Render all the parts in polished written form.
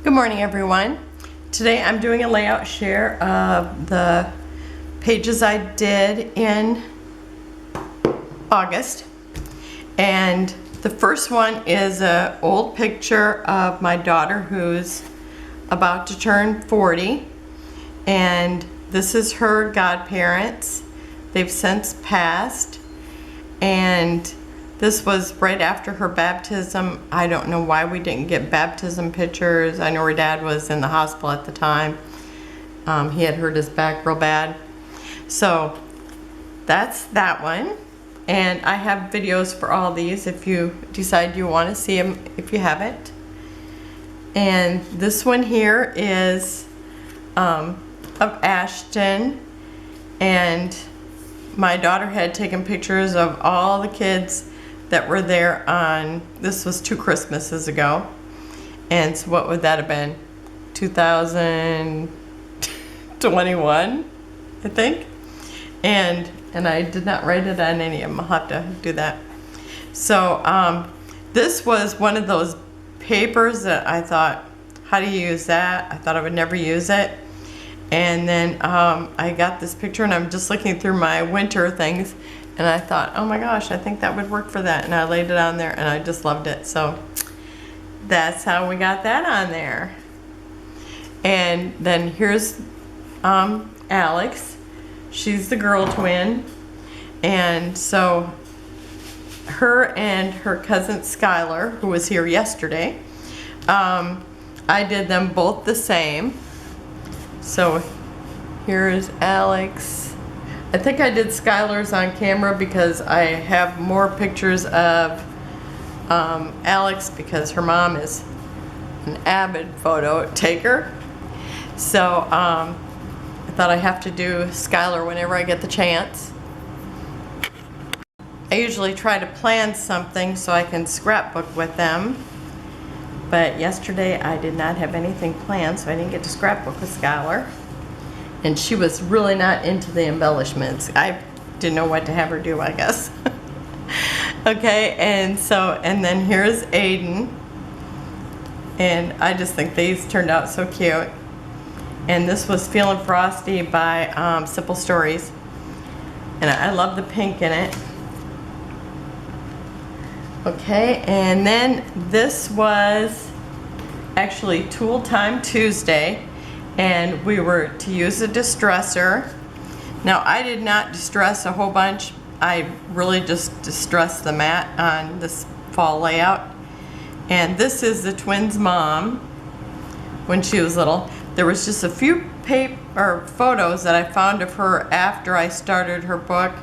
Good morning, everyone. Today I'm doing a layout share of the pages I did in August. And the first one is an old picture of my daughter who's about to turn 40. And this is her godparents. They've since passed. And this was right after her baptism. I don't know why we didn't get baptism pictures. I know her dad was in the hospital at the time. He had hurt his back real bad. So that's that one. And I have videos for all these if you decide you want to see them if you haven't. And this one here is of Ashton. And my daughter had taken pictures of all the kids that were there on, this was 2 Christmases ago. And so what would that have been? 2021, I think. And I did not write it on any of them. I'll have to do that. So this was one of those papers that I thought, how do you use that? I thought I would never use it. And then I got this picture and I'm just looking through my winter things and I thought, oh my gosh, I think that would work for that. And I laid it on there and I just loved it. So that's how we got that on there. And then here's Alex. She's the girl twin. And so her and her cousin Skylar, who was here yesterday, I did them both the same. So here's Alex. I think I did Skylar's on camera because I have more pictures of Alex because her mom is an avid photo taker. So I thought I have to do Skylar whenever I get the chance. I usually try to plan something so I can scrapbook with them. But yesterday I did not have anything planned, so I didn't get to scrapbook with Skylar. And she was really not into the embellishments. I didn't know what to have her do, I guess. Okay, and then here's Aiden. And I just think these turned out so cute. And this was Feeling Frosty by Simple Stories. And I love the pink in it. Okay, and then this was actually Tool Time Tuesday, and we were to use a distresser. Now I did not distress a whole bunch. I really just distressed the mat on this fall layout. And this is the twins' mom when she was little. There was just a few photos that I found of her after I started her book,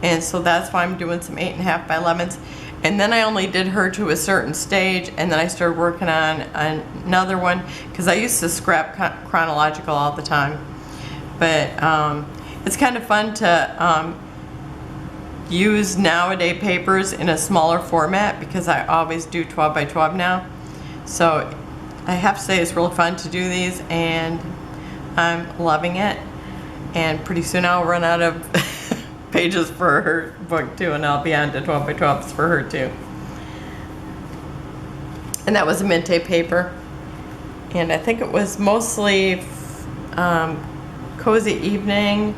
and so that's why I'm doing some 8.5 by 11s. And then I only did her to a certain stage, and then I started working on another one because I used to scrap chronological all the time. But it's kind of fun to use nowadays papers in a smaller format because I always do 12 by 12 now. So I have to say it's really fun to do these, and I'm loving it. And pretty soon I'll run out of pages for her book too, and I'll be on to 12 by 12s for her too. And that was a Mente paper, and I think it was mostly Cozy Evening,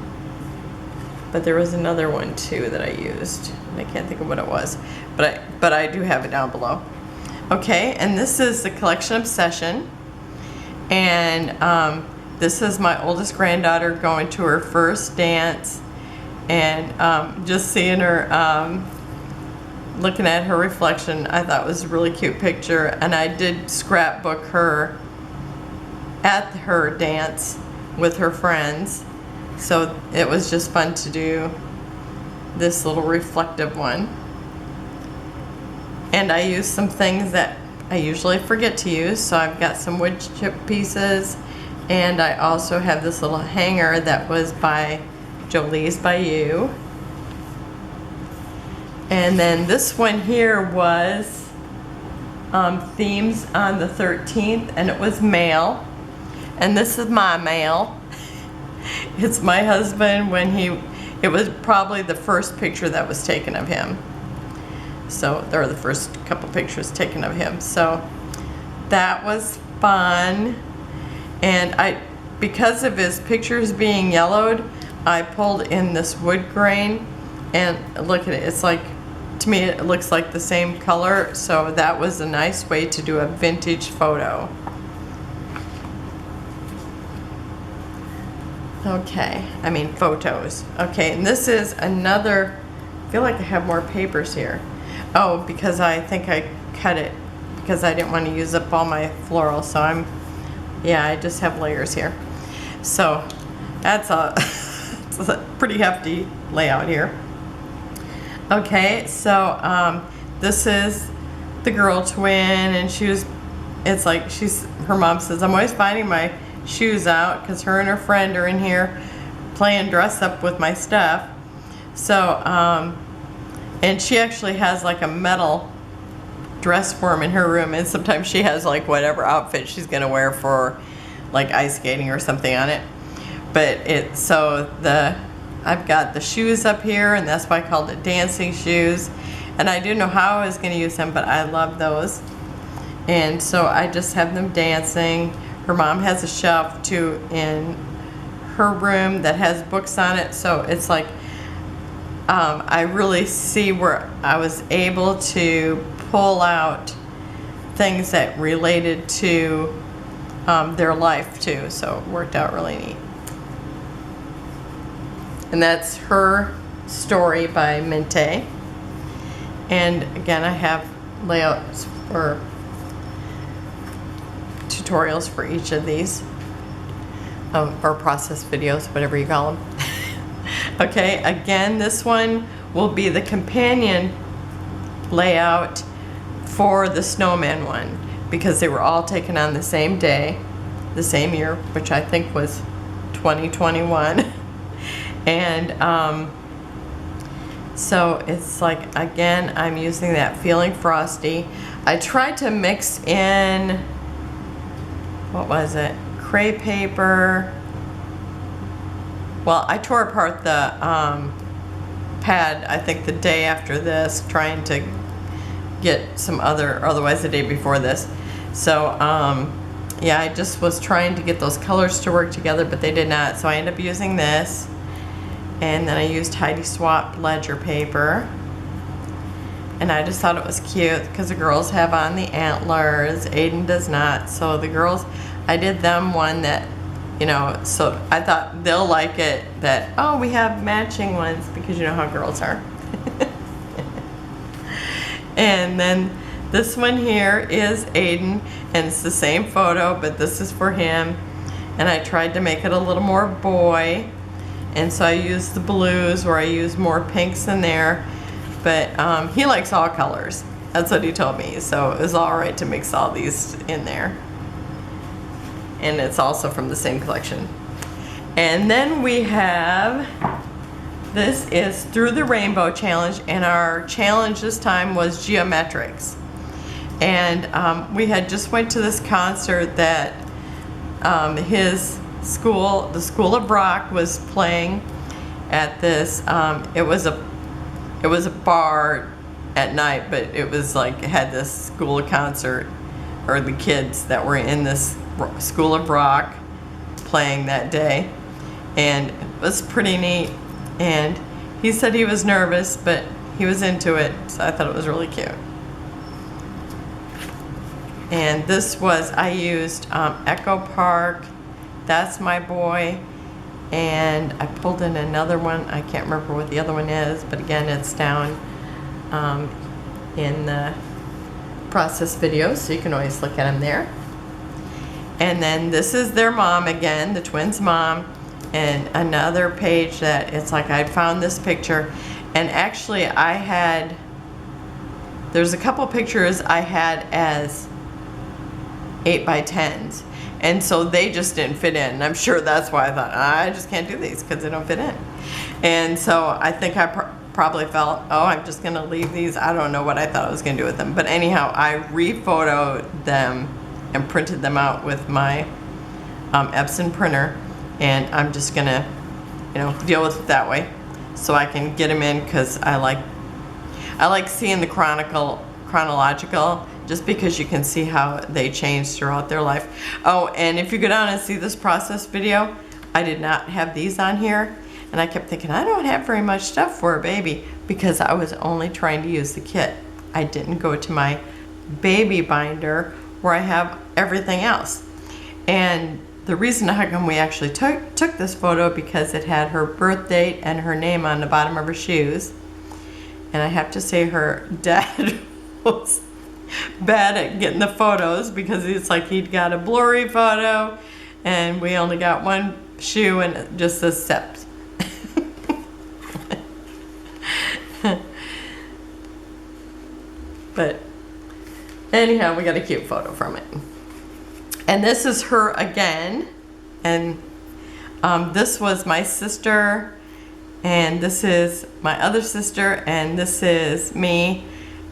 but there was another one too that I used. I can't think of what it was, but I do have it down below. Okay, and this is the collection Obsession, and this is my oldest granddaughter going to her first dance. And just seeing her looking at her reflection, I thought was a really cute picture. And I did scrapbook her at her dance with her friends. So it was just fun to do this little reflective one. And I used some things that I usually forget to use. So I've got some wood chip pieces. And I also have this little hanger that was by Jolie's by You. And then this one here was Themes on the 13th, and it was mail. And this is my mail. It's my husband when it was probably the first picture that was taken of him. So there were the first couple pictures taken of him. So that was fun. And because of his pictures being yellowed, I pulled in this wood grain, and look at it, it's like, to me it looks like the same color, so that was a nice way to do a vintage photo. Okay, I mean photos. Okay, and this is another, I feel like I have more papers here. Oh, because I think I cut it because I didn't want to use up all my floral, so I just have layers here. So that's it's a pretty hefty layout here. Okay, so this is the girl twin, and it's like her mom says, I'm always finding my shoes out because her and her friend are in here playing dress up with my stuff. So, and she actually has like a metal dress form in her room, and sometimes she has like whatever outfit she's gonna wear for like ice skating or something on it. But I've got the shoes up here, and that's why I called it dancing shoes. And I didn't know how I was gonna use them, but I love those. And so I just have them dancing. Her mom has a shelf too in her room that has books on it, so it's like I really see where I was able to pull out things that related to their life too, so it worked out really neat. And that's Her Story by Mente. And again, I have layouts for tutorials for each of these, or process videos, whatever you call them. Okay, again, this one will be the companion layout for the snowman one, because they were all taken on the same day, the same year, which I think was 2021. And so it's like, again, I'm using that Feeling Frosty. I tried to mix in, what was it, crepe paper. Well, I tore apart the pad, I think the day after this, trying to get some otherwise the day before this. So yeah, I just was trying to get those colors to work together, but they did not. So I ended up using this. And then I used Heidi Swapp ledger paper. And I just thought it was cute because the girls have on the antlers. Aiden does not. So the girls, I did them one that, you know, so I thought they'll like it, that, oh, we have matching ones, because you know how girls are. And then this one here is Aiden, and it's the same photo, but this is for him. And I tried to make it a little more boy. And so I used the blues, where I used more pinks in there. But he likes all colors. That's what he told me. So it was all right to mix all these in there. And it's also from the same collection. And then we have, this is Through the Rainbow Challenge, and our challenge this time was geometrics. And we had just went to this concert that his school, the School of Rock, was playing at this, it was a bar at night, but it was like, it had this school concert, or the kids that were in this School of Rock playing that day, and it was pretty neat. And he said he was nervous, but he was into it, so I thought it was really cute. And this was, I used Echo Park, That's My Boy, and I pulled in another one. I can't remember what the other one is, but again, it's down in the process videos, so you can always look at them there. And then this is their mom again, the twins' mom, and another page that it's like I found this picture, and actually there's a couple pictures I had as 8x10s, and so they just didn't fit in. And I'm sure that's why I thought, I just can't do these because they don't fit in. And so I think I probably felt, oh, I'm just gonna leave these. I don't know what I thought I was gonna do with them, but anyhow, I rephotoed them and printed them out with my Epson printer, and I'm just gonna, you know, deal with it that way, so I can get them in, because I like seeing the chronological just because you can see how they change throughout their life. Oh, and if you go down and see this process video, I did not have these on here, and I kept thinking I don't have very much stuff for a baby because I was only trying to use the kit. I didn't go to my baby binder where I have everything else. And the reason how come we actually took this photo because it had her birth date and her name on the bottom of her shoes. And I have to say her dad was bad at getting the photos because it's like he'd got a blurry photo and we only got one shoe and it just says steps. But anyhow, we got a cute photo from it. And this is her again, and this was my sister, and this is my other sister, and this is me,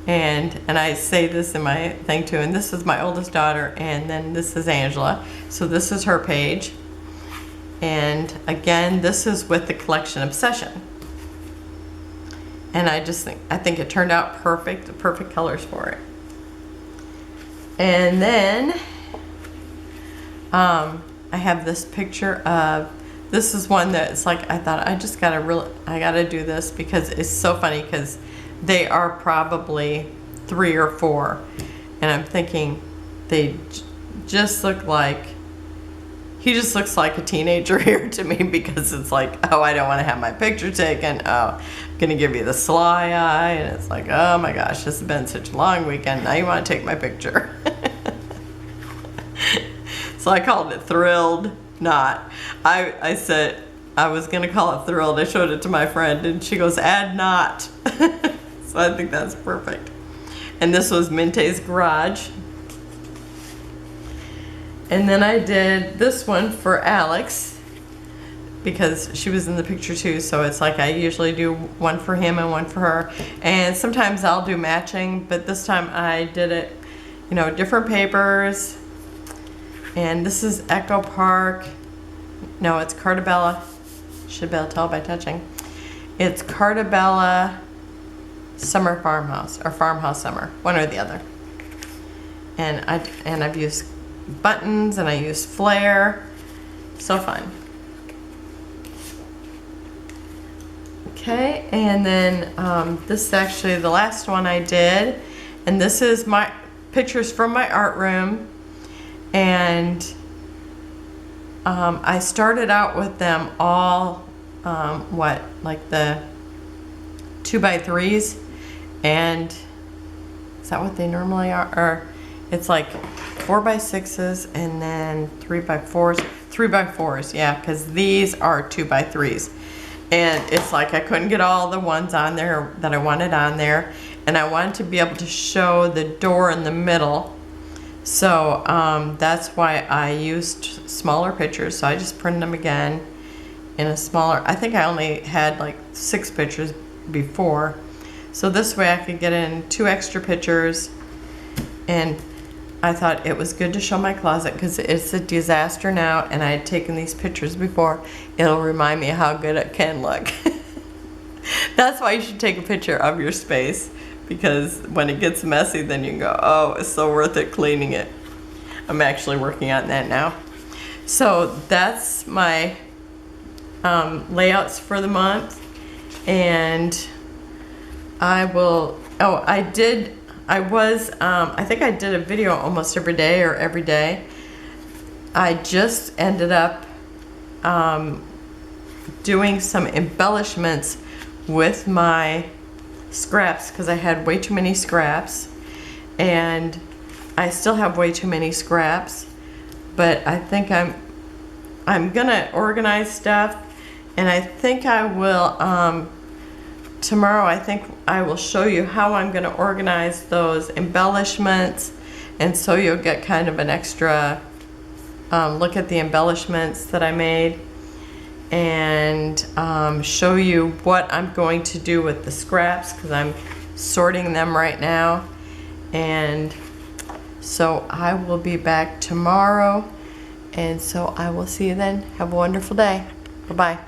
and I say this in my thing too, and this is my oldest daughter, and then this is Angela. So this is her page, and again, this is with the collection Obsession. And I think it turned out perfect, the perfect colors for it. And then I have this picture of, this is one that's like, I thought I gotta do this because it's so funny because they are probably 3 or 4. And I'm thinking they just look like, he just looks like a teenager here to me because it's like, oh, I don't want to have my picture taken. Oh, I'm gonna give you the sly eye. And it's like, oh my gosh, this has been such a long weekend. Now you want to take my picture. So I called it Thrilled Not. I said I was going to call it Thrilled. I showed it to my friend and she goes, add not. So I think that's perfect. And this was Minte's Garage. And then I did this one for Alex because she was in the picture too. So it's like I usually do one for him and one for her. And sometimes I'll do matching, but this time I did it, you know, different papers. And this is Echo Park. No, it's Cartabella. Should be able to tell by touching. It's Cartabella Summer Farmhouse, or Farmhouse Summer, one or the other. And I've used buttons and I used flare. So fun. Okay, and then this is actually the last one I did, and this is my pictures from my art room. And I started out with them all, like the 2x3s, and is that what they normally are? Or it's like 4x6s and then 3x4s. 3x4s, yeah, because these are 2x3s. And it's like I couldn't get all the ones on there that I wanted on there, and I wanted to be able to show the door in the middle. So that's why I used smaller pictures. So I just printed them again in a smaller, I think I only had like 6 pictures before. So this way I could get in 2 extra pictures. And I thought it was good to show my closet because it's a disaster now, and I had taken these pictures before. It'll remind me how good it can look. That's why you should take a picture of your space, because when it gets messy, then you can go, oh, it's so worth it cleaning it. I'm actually working on that now. So that's my layouts for the month. And I will, I think I did a video almost every day or every day. I just ended up doing some embellishments with my scraps because I had way too many scraps, and I still have way too many scraps, but I think I'm gonna organize stuff, and I think I will tomorrow. I think I will show you how I'm gonna organize those embellishments, and so you'll get kind of an extra look at the embellishments that I made, and show you what I'm going to do with the scraps because I'm sorting them right now. And so I will be back tomorrow, and so I will see you then. Have a wonderful day. Bye-bye.